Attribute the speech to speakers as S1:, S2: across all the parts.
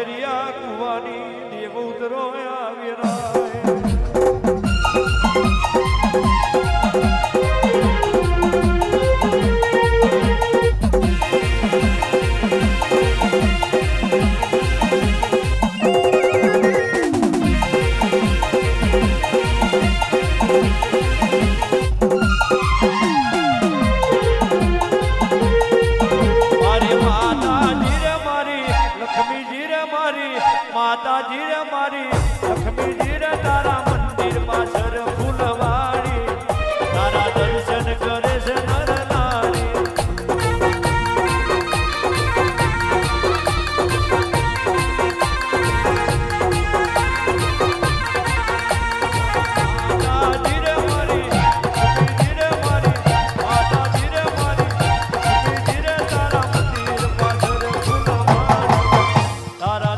S1: કરિયા કુવાની દેવ ઉતરો આવ્યા માતાજી રે મારી લક્ષ્મીજી રે તારા મંદિર પાછળ ફૂલવાડી તારા દર્શન કરે છે નર નારી માતાજી રે મારી લક્ષ્મીજી રે મારી માતાજી રે મારી લક્ષ્મીજી રે તારા મંદિર પાછળ ફૂલવાડી તારા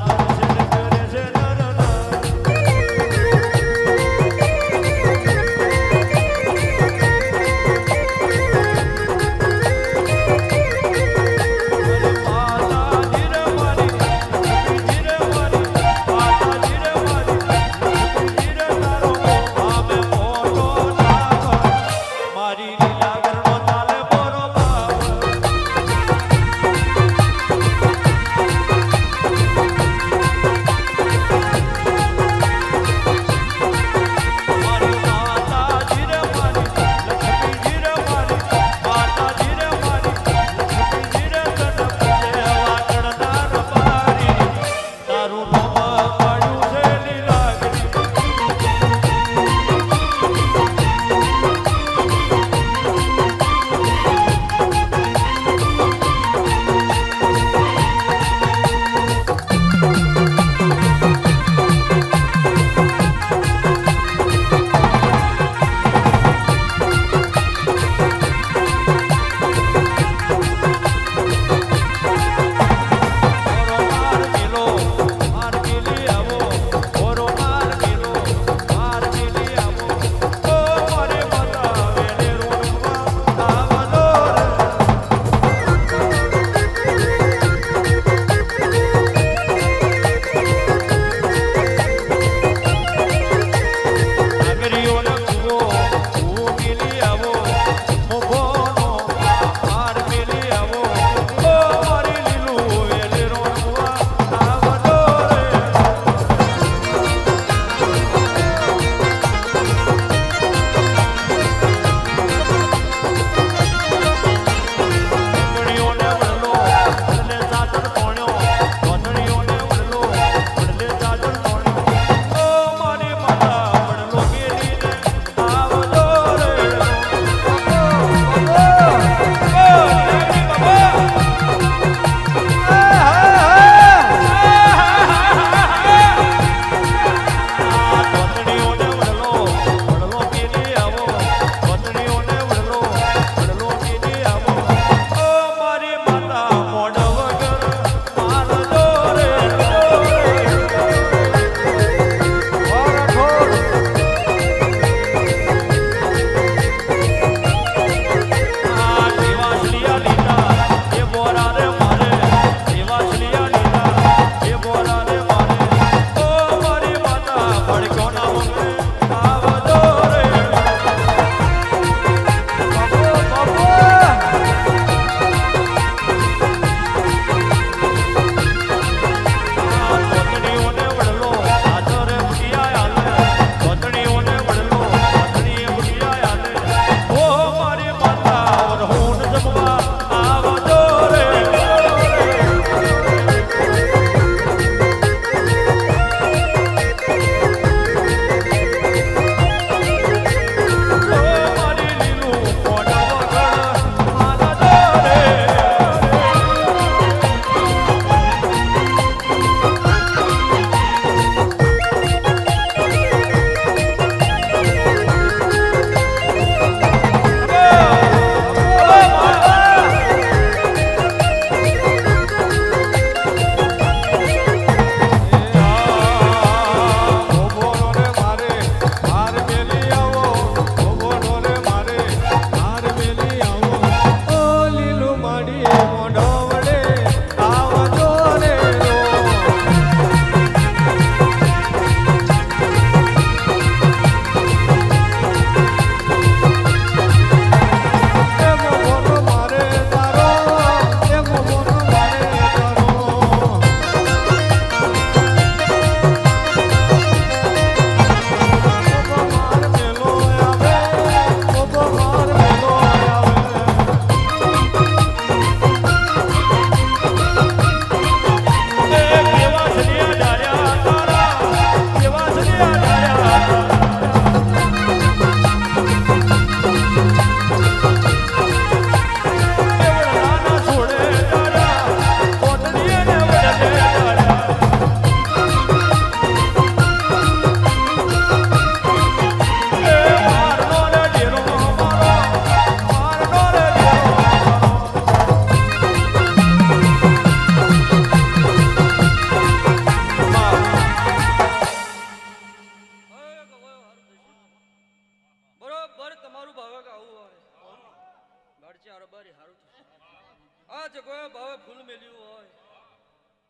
S2: આ જગોએ ભાવે ફૂલ મેલ્યું હોય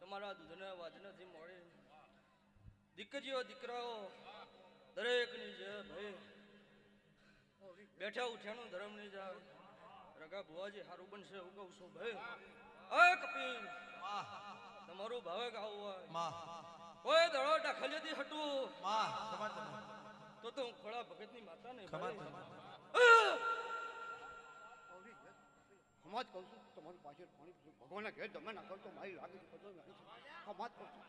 S2: તમારા દૂધને વાજનાથી મળે દીકરીઓ દીકરાઓ દરેકની જે ભાઈ બેઠા ઉઠ્યાનું ધર્મ નહીં જાય રગા ભુવાજી સારું બનશે એવું કહું છું ભાઈ અ કપિલ તમારું ભાવે ગાવું હોય કોઈ દડો ડાખલિયાથી હટવું તો હું ખોળા ભગતની માતા ને
S3: સમાજ કહું છું તમારી પાછળ પાણી ભગવાનના ઘેર તમે ના કરતો મારી લાગે છે સમાજ કહું છું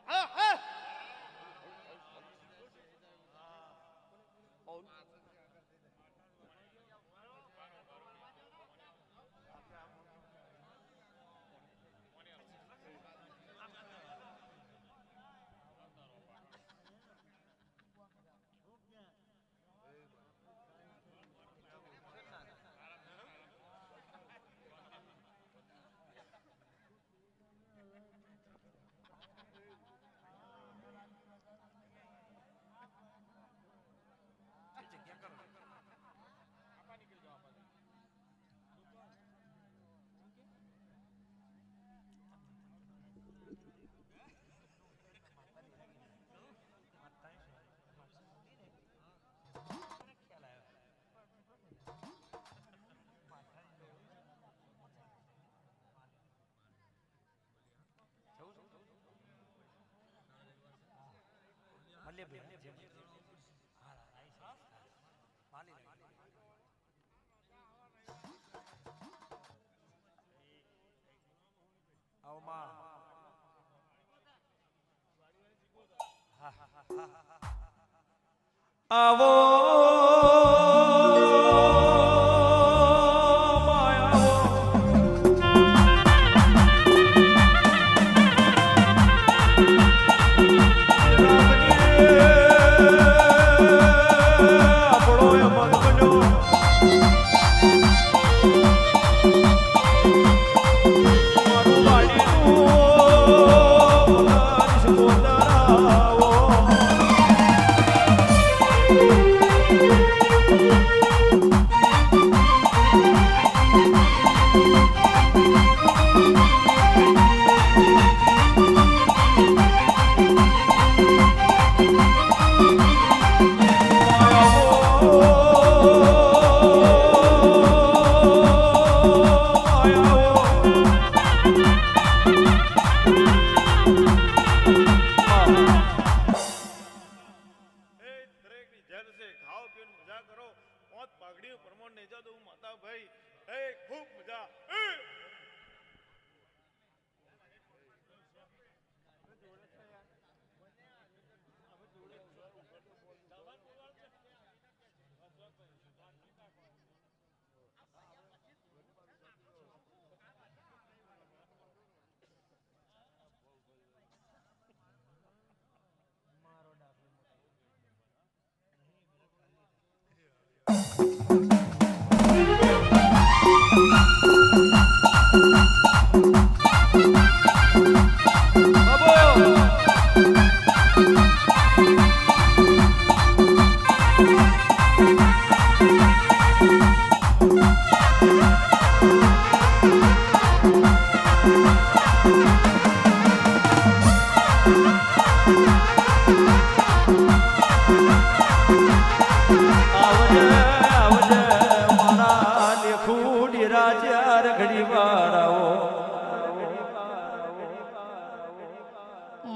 S1: આવો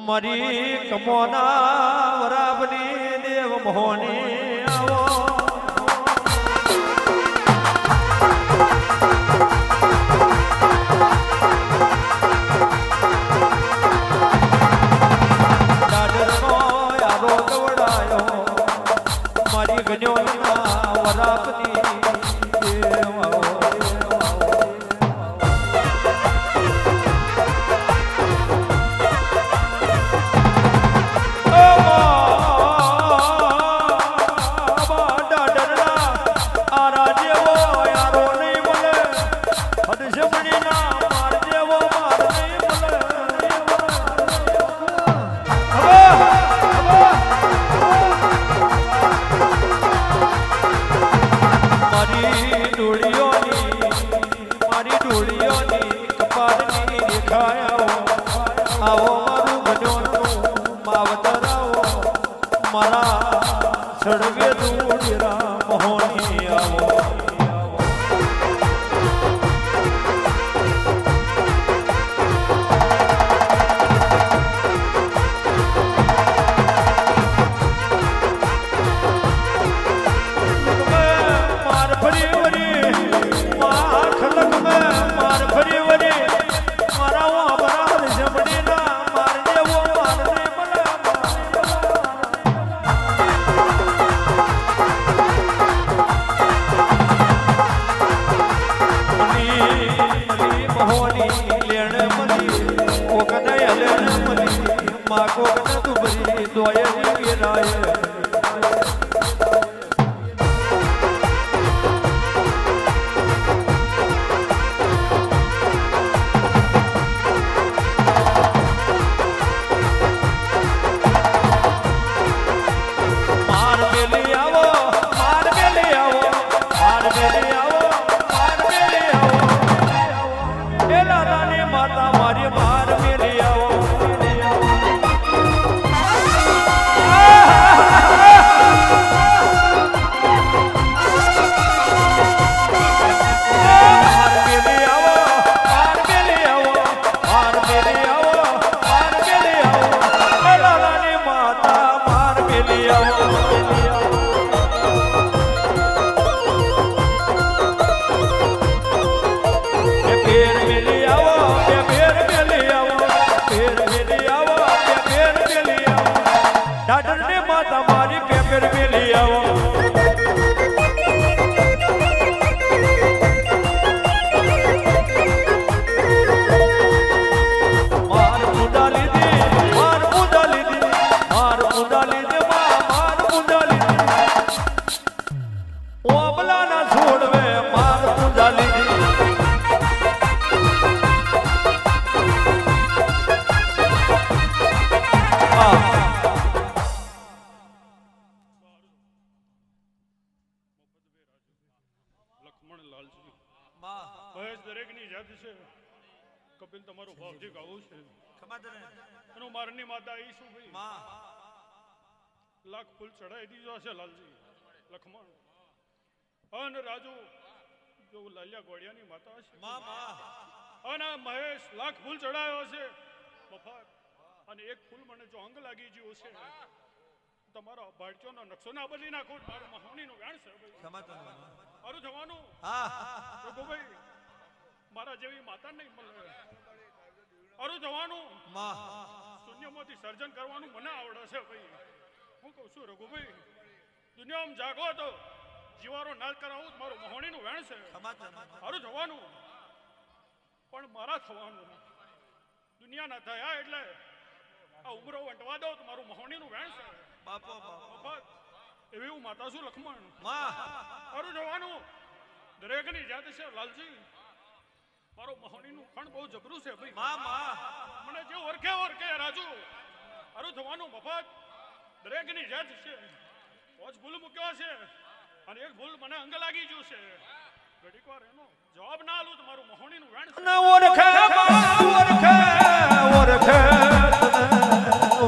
S1: મારી કમોના વરાબની દેવ મોહની આવો દાદરનો યારો દવડાયો મારી ગણ્યોના વરાબની દેવ આવો મારી ફૂલિયોની કપાળની રેખાયા આવો મારું ભજોનું માવતર આવો મારા સડવે દૂડિરા મોહની આવો
S4: કપિલ તમારો ભાવજી ગાવું છે એનો મારની માતા આવી શું ભાઈ લાખ ફૂલ ચડાવી દીધો હશે લાલજી લખમણ અને રાજુ જો લાલિયા ગોળિયાની માતા હશે અને મહેશ લાખ ફૂલ ચડાવ્યો છે મફત અને એક ફૂલ મને જો અંગ લાગી ગયું છે તમારો ભાડચોનો નકશો ના બદલી નાખો મારો મહાણીનો વ્યાણ છે મારું જવાનું ભાઈ મારા જેવી માતા નહીં મળે અરું જવાનું શૂન્યમાંથી સર્જન કરવાનું મને આવડે છે ભાઈ હું કહું છું રઘુભાઈ દુનિયામાં જાગો તો જીવારો નાશ કરાવું મારું મહોણીનું વેણ છે અરું જવાનું પણ મારા થવાનું દુનિયા ના થયા એટલે આ ઉમરો વંટવા દો તો મારું મહોણીનું વેણ છે એવી હું માતા છું લખમણ અરું જવાનું દરેકની જાત છે લાલજી મારો મહોણીનું ખણ બહુ જબરું છે ભાઈ મને જે ઓરખે ઓરખે રાજુ હારું થવાનું મફત દરેકની જાત છે પોચ ભૂલ મૂક્યો છે અને એક ભૂલ મને અંગ લાગી ગયું છે ઘડીક વાર એનો જવાબ ના આલું તો મારું મહોણીનું વેણ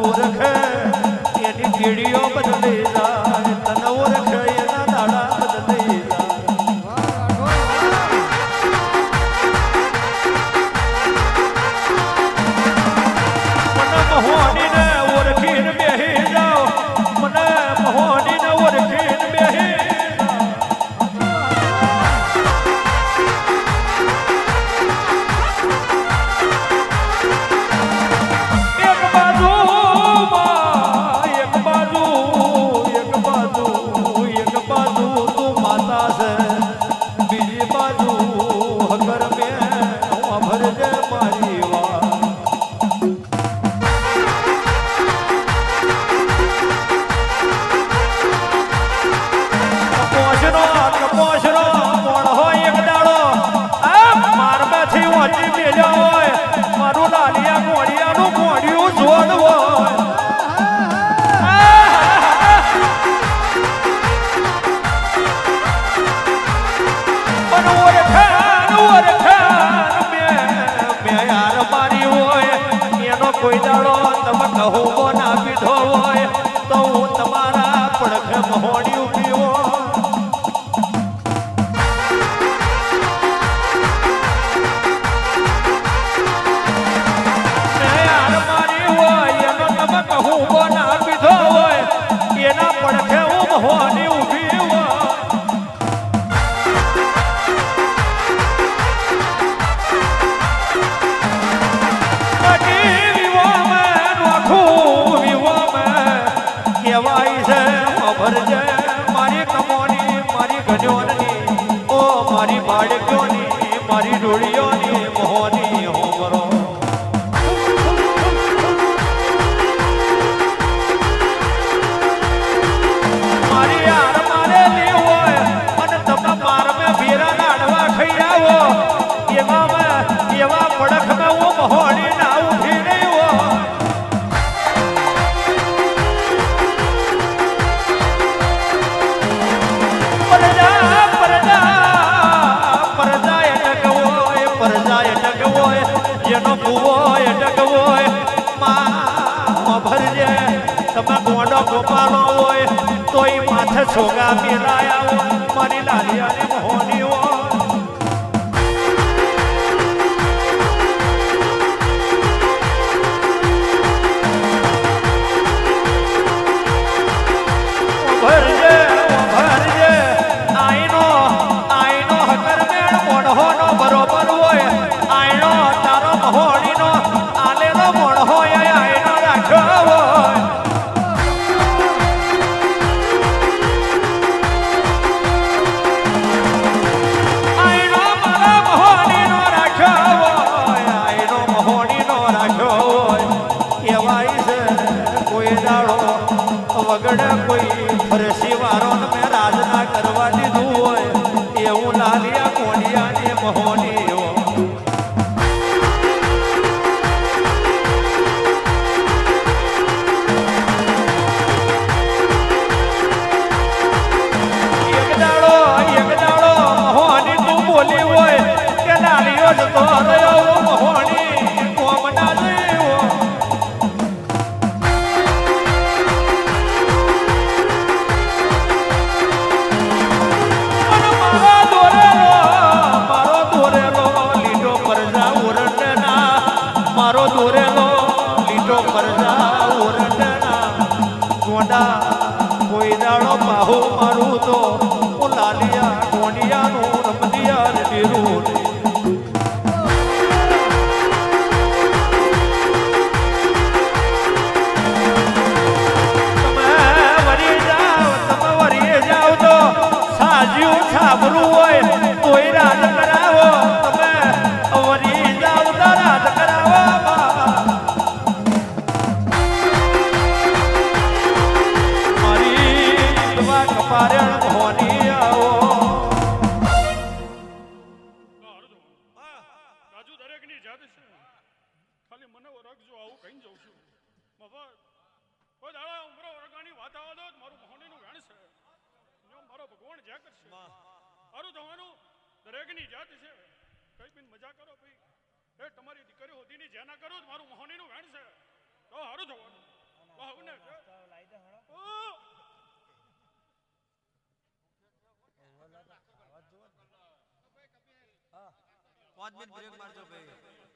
S1: ઓરખે એની પીડીઓ બદલી જાય તને ઓરખે એના દાડા બદલી મહોણીને ઓળખીને બેહી જાઓ મને મહોણીને ઓળખીને બેહી મોહની મોહની હોમરો મારી યાર મારેલી હોય અને તમે માર મેં ભેરા લાડવા ખાઈ આવો એવા પડખમાં હું મોહની ના ઉઠી નહીં હોય જેનો કુવો અટકવોય માં ભરજે તમે ગોડો ગોપાલો હોય તોય માથે છોગા મેલાયા હોય મારી લાલિયાની મોહની હોય ભરજે ભરજે આઈનો હકર મેળ મોઢોનો બરોબર હોય આઈનો તારો મહોણીનો આલેલો મોઢ હોય આઈનો રાખ્યો હોય આઈનો મારા મહોણીનો રાખ્યો હોય આઈનો મહોણીનો રાખ્યો હોય કહેવાય છે કોઈ દાડો વગડે કોઈ ફરસી વારો મેં રાજના કરવા દીધું હોય એવું લાલિયા કોડિયાની મહોની એક દાડો મહોની તું બોલી હોય કે લાલિયો જતો રહ્યો મહોની કોમ ના જઈવો મારો દોરેલો લીટો પરજા ઓરડના ગોડા કોઈ દાડો બાહુ મારું તો હું લાલિયા કોડિયાનું રમદિયા ડેરું તમે વરી જાવ તો સાજ્યું છાબરું હોય તોય રાજ કરાવો તમે વરી જાવ તો રાજ કરાવો મારી દવા કપારણ મોહની આવો
S4: રાજુ દરેકની જાત છે ખાલી મને ઓળખજો આવું કઈ જઉં છું મફત કોઈ દાડા ઉમરો ઓળખવાની વાત આવવા દો મારું મોહનીનું વેણ છે મારો ભગવાન જ્યાં કરશે મારું થવાનું દરેકની જાત છે કઈ બી મજા કરો ભાઈ એ તમારી દીકરી હોતીની જ્યાં ના કરો મારું મોહનીનું વેણ છે તો સારું થવાનું ને
S2: 5 મિનિટ બ્રેક મારજો ભાઈ